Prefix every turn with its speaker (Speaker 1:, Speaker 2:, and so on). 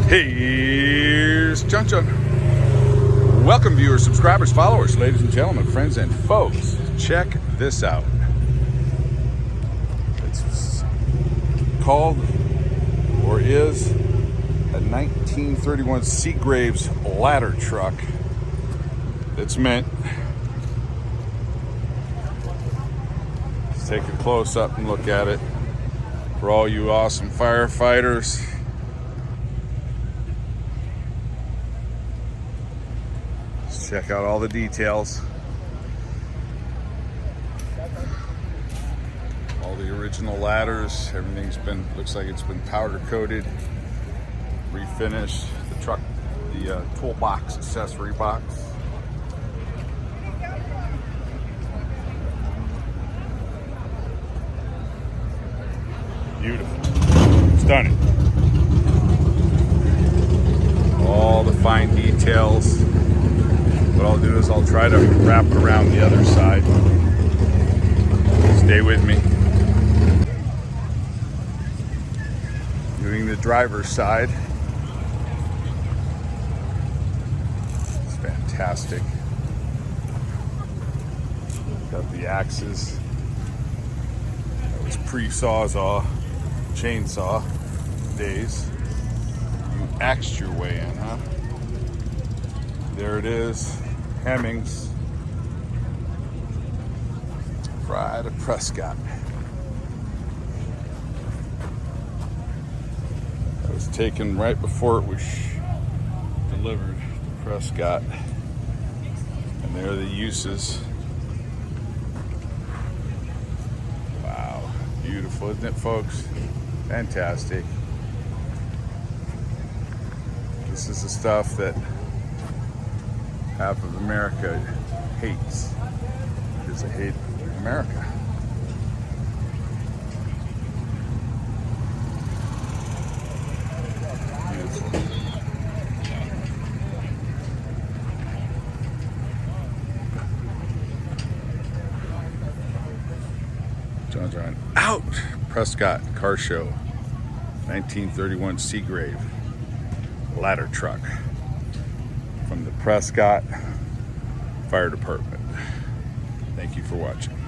Speaker 1: Here's Chun. Welcome viewers, subscribers, followers, ladies and gentlemen, friends and folks. Check this out. It's called, or is, a 1931 SEAGRAVES ladder truck that's meant, let's take a close up and look at it, for all you awesome firefighters. Let's check out all the details. All the original ladders, everything's been, looks like it's been powder coated, refinished. The truck, the toolbox, accessory box. Beautiful, stunning. All the fine details. What I'll do is I'll try to wrap it around the other side. Stay with me. Doing the driver's side. It's fantastic. Got the axes. That was pre-sawzall, chainsaw days. You axed your way in, huh? There it is. Hemmings. Pride of Prescott. That was taken right before it was delivered to Prescott. And there are the uses. Wow. Beautiful, isn't it, folks? Fantastic. This is the stuff that half of America hates, because they hate America. Beautiful. John out. Prescott Car Show, 1931 SEAGRAVE ladder truck from the Prescott Fire Department. Thank you for watching.